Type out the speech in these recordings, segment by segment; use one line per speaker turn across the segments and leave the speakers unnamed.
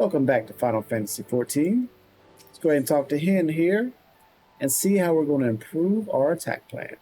Welcome back to Final Fantasy XIV. Let's go ahead and talk to Hen here and see how we're going to improve our attack plan.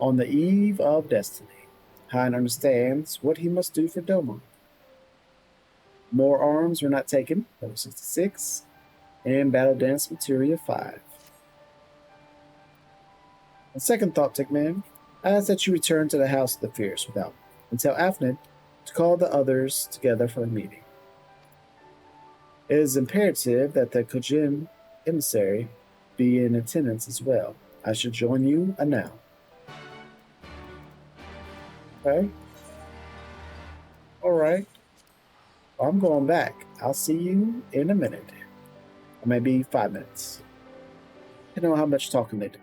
On the eve of destiny, Hein understands what he must do for Doma. More arms were not taken, level 66, and Battle Dance Materia 5. On second thought, Tickman, I ask that you return to the House of the Fierce without and tell Afnid to call the others together for a meeting. It is imperative that the Kojin emissary be in attendance as well. I should join you now. Okay. Alright. I'm going back. I'll see you in a minute. Or maybe 5 minutes. I don't know how much talking they do.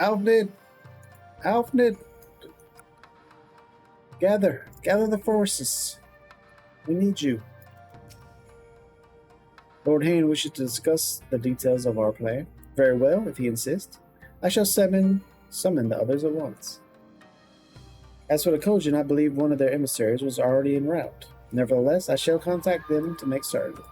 Afnid! Afnid! Gather the forces. We need you. Lord Hain wishes to discuss the details of our plan. Very well, if he insists. I shall summon the others at once. As for the Kojin, I believe one of their emissaries was already en route. Nevertheless, I shall contact them to make certain.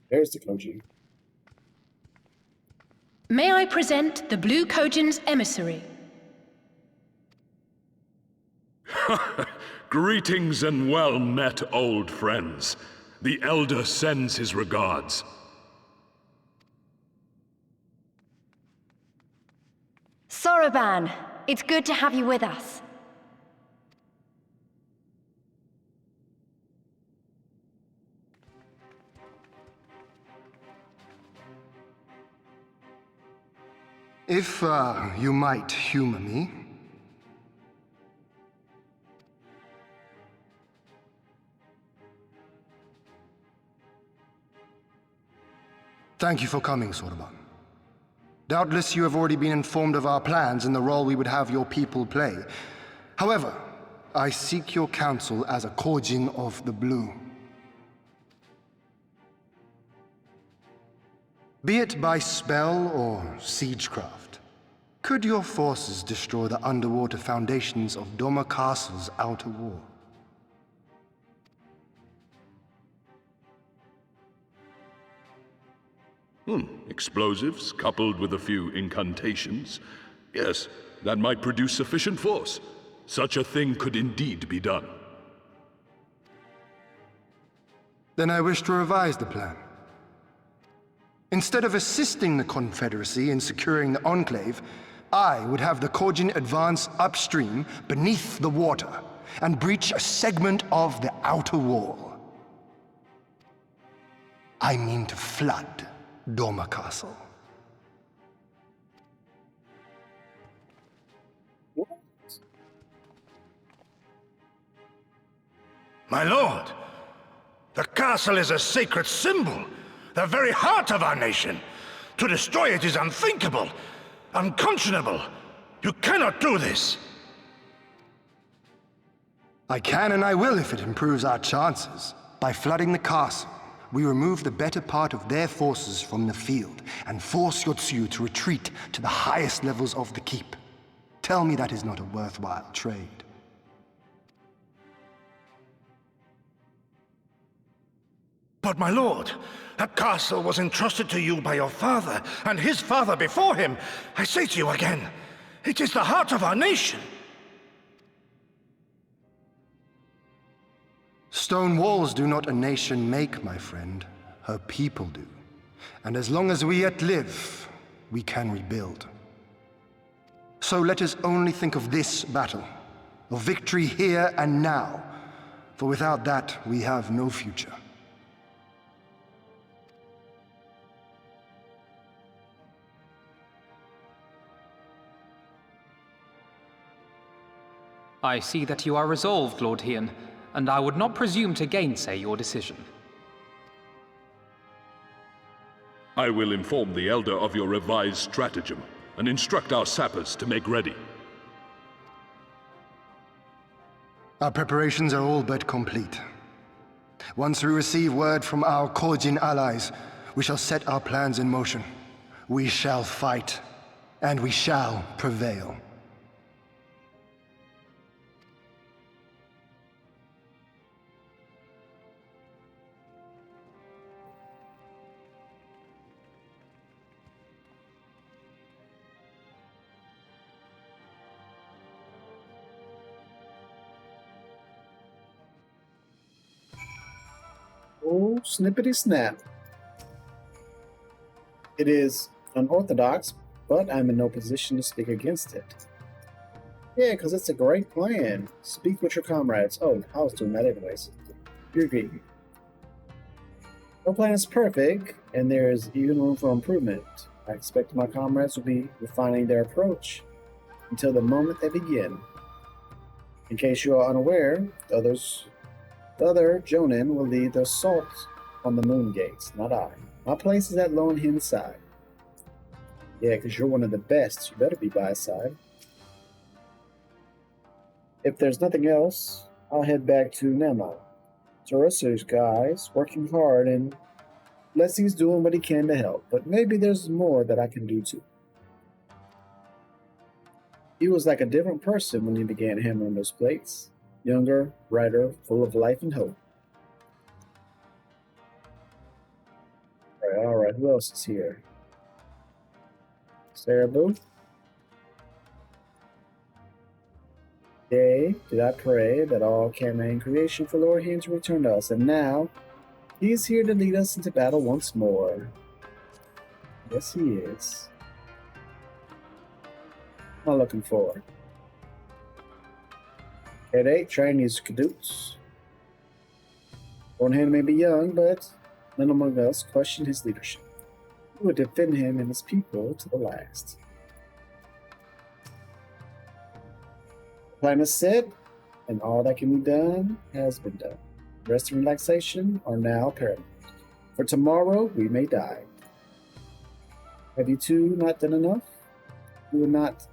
There's the Kojin.
May I present the Blue Kojin's emissary?
Greetings and well met, old friends. The Elder sends his regards.
Soroban, it's good to have you with us.
If, you might humor me. Thank you for coming, Soroban. Doubtless you have already been informed of our plans and the role we would have your people play. However, I seek your counsel as a Kojin of the Blue. Be it by spell or siegecraft, could your forces destroy the underwater foundations of Doma Castle's outer wall?
Explosives coupled with a few incantations. Yes, that might produce sufficient force. Such a thing could indeed be done.
Then I wish to revise the plan. Instead of assisting the Confederacy in securing the Enclave, I would have the Kojin advance upstream beneath the water and breach a segment of the outer wall. I mean to flood Doma Castle.
My lord, the castle is a sacred symbol, the very heart of our nation. To destroy it is unthinkable, unconscionable. You cannot do this.
I can and I will if it improves our chances. By flooding the castle, we remove the better part of their forces from the field and force Yotsuyu to retreat to the highest levels of the keep. Tell me that is not a worthwhile trade.
But my lord, that castle was entrusted to you by your father and his father before him. I say to you again, it is the heart of our nation.
Stone walls do not a nation make, my friend. Her people do. And as long as we yet live, we can rebuild. So let us only think of this battle, of victory here and now, for without that we have no future.
I see that you are resolved, Lord Hien, and I would not presume to gainsay your decision.
I will inform the Elder of your revised stratagem and instruct our sappers to make ready.
Our preparations are all but complete. Once we receive word from our Korjin allies, we shall set our plans in motion. We shall fight, and we shall prevail.
Oh, snippety snap. It is unorthodox, but I'm in no position to speak against it. Yeah, because it's a great plan. Speak with your comrades. Oh, I was doing that anyways. You're greedy. No plan is perfect, and there is even room for improvement. I expect my comrades will be refining their approach until the moment they begin. In case you are unaware, the other Jonin will lead the assault on the moon gates, not I. My place is at Lone Hen's side. Yeah, because you're one of the best. You better be by his side. If there's nothing else, I'll head back to Nemo. Tarissa's guys working hard, and Leslie's doing what he can to help, but maybe there's more that I can do too. He was like a different person when he began hammering those plates. Younger, brighter, full of life and hope. Alright, who else is here? Sarah Boo? Yea, did I pray that all can in creation for Lord Hen to return to us, and now he is here to lead us into battle once more. Yes, he is. What am I looking for? At 8, train these cadets. Lord Hen may be young, but none among us question his leadership. We will defend him and his people to the last. The plan is set, and all that can be done has been done. Rest and relaxation are now paramount. For tomorrow, we may die. Have you two not done enough? You will not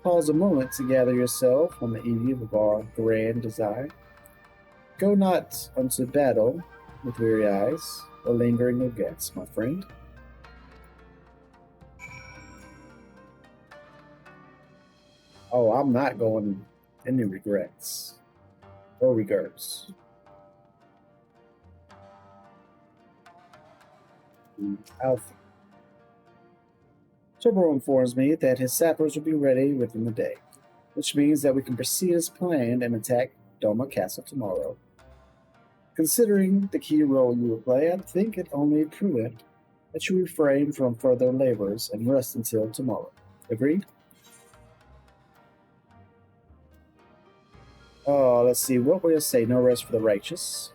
pause a moment to gather yourself on the eve of our grand desire. Go not unto battle with weary eyes or lingering regrets, my friend. Oh, I'm not going any regrets or regrets. Alpha. Turbo informs me that his sappers will be ready within the day, which means that we can proceed as planned and attack Doma Castle tomorrow. Considering the key role you will play, I think it only prudent that you refrain from further labors and rest until tomorrow. Agreed? Oh, let's see. What will you say? No rest for the righteous.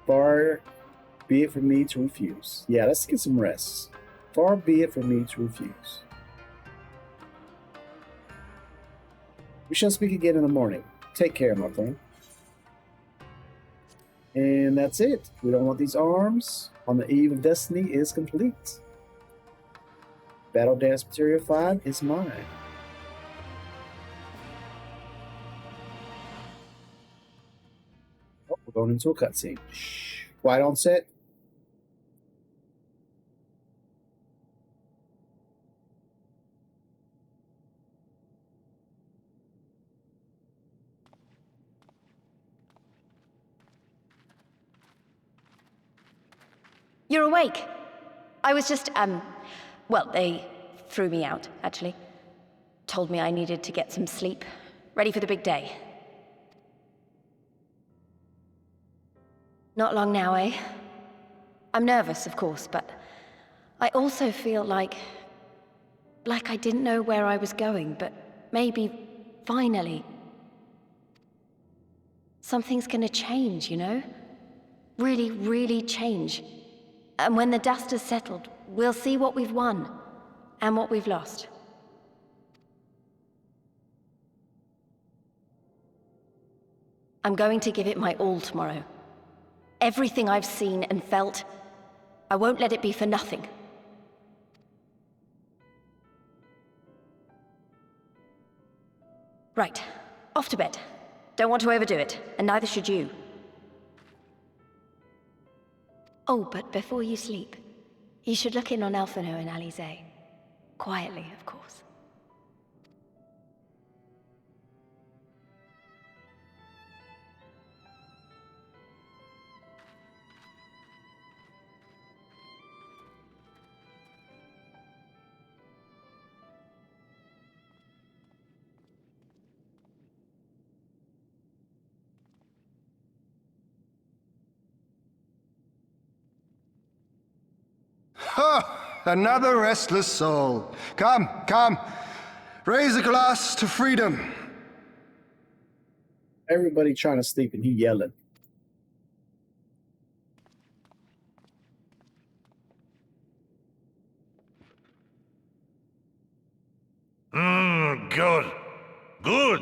Far be it from me to refuse. Yeah, let's get some rest. Far be it from me to refuse. We shall speak again in the morning. Take care, my friend. And that's it. We don't want these arms. On the Eve of Destiny is complete. Battle Dance Material 5 is mine. Oh, we're going into a cutscene. Shh. Quiet on set.
You're awake. I was just, well, they threw me out, actually. Told me I needed to get some sleep. Ready for the big day. Not long now, eh? I'm nervous, of course, but I also feel like I didn't know where I was going, but maybe, finally, something's gonna change, you know? Really, really change. And when the dust has settled, we'll see what we've won and what we've lost. I'm going to give it my all tomorrow. Everything I've seen and felt, I won't let it be for nothing. Right, off to bed. Don't want to overdo it, and neither should you. Oh, but before you sleep, you should look in on Elfino and Alize. Quietly, of course.
Ha! Another restless soul. Come, come. Raise a glass to freedom.
Everybody trying to sleep and he yelling.
Good. Good.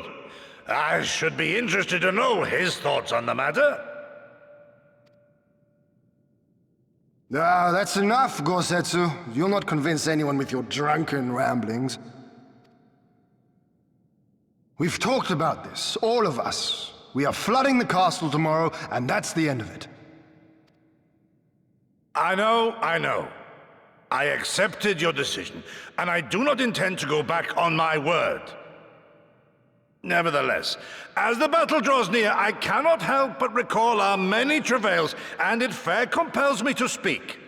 I should be interested to know his thoughts on the matter.
Ah, that's enough, Gosetsu. You'll not convince anyone with your drunken ramblings. We've talked about this, all of us. We are flooding the castle tomorrow, and that's the end of it.
I know. I accepted your decision, and I do not intend to go back on my word. Nevertheless, as the battle draws near, I cannot help but recall our many travails, and it fair compels me to speak.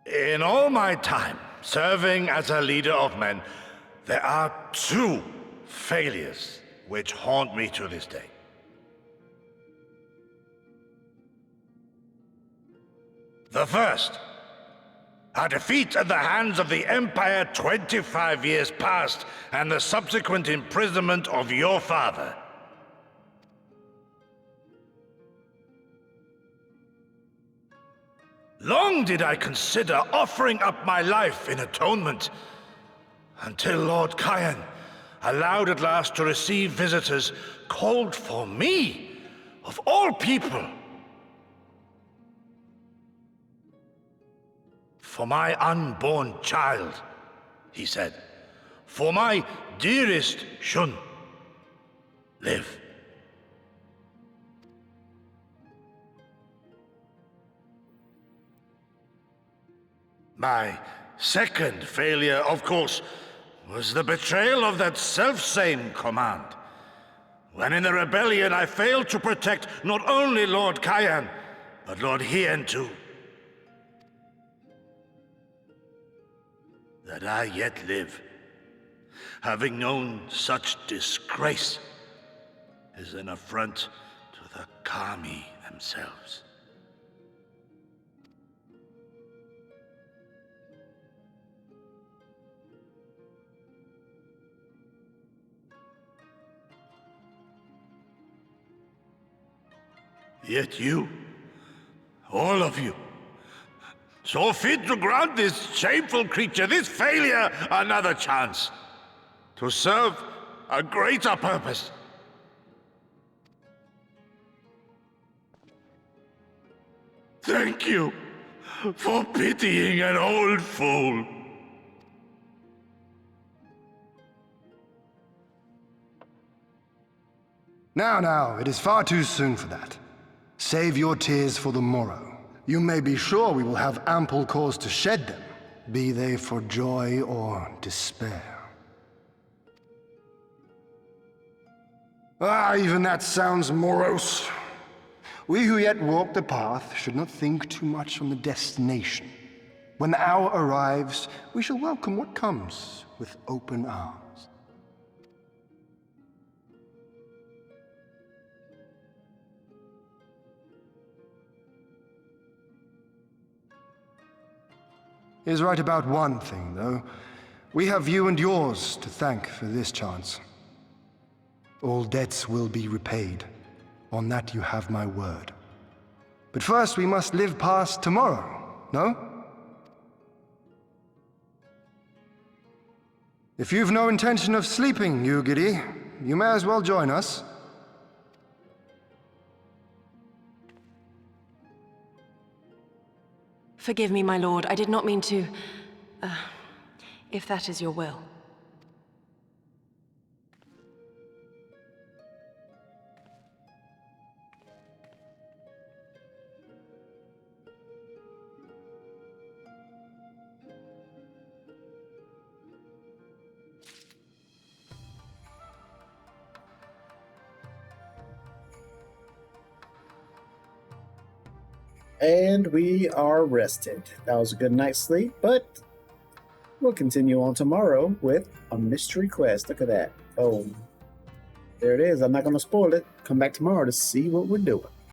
In all my time serving as a leader of men, there are two failures which haunt me to this day. The first, a defeat at the hands of the Empire 25 years past, and the subsequent imprisonment of your father. Long did I consider offering up my life in atonement, until Lord Kyan allowed at last to receive visitors called for me, of all people. For my unborn child, he said. For my dearest Shun, live. My second failure, of course, was the betrayal of that self-same command. When in the rebellion I failed to protect not only Lord Kyan, but Lord Hien too. That I yet live, having known such disgrace, is an affront to the Kami themselves. Yet you, all of you, so fit to grant this shameful creature, this failure, another chance to serve a greater purpose. Thank you for pitying an old fool.
Now, it is far too soon for that. Save your tears for the morrow. You may be sure we will have ample cause to shed them, be they for joy or despair. Ah, even that sounds morose. We who yet walk the path should not think too much on the destination. When the hour arrives, we shall welcome what comes with open arms. He is right about one thing, though. We have you and yours to thank for this chance. All debts will be repaid. On that you have my word. But first we must live past tomorrow, no? If you've no intention of sleeping, Yugiri, you may as well join us.
Forgive me, my lord. I did not mean to... if that is your will.
And we are rested. That was a good night's sleep, but we'll continue on tomorrow with a mystery quest. Look at that. Oh, there it is. I'm not going to spoil it. Come back tomorrow to see what we're doing.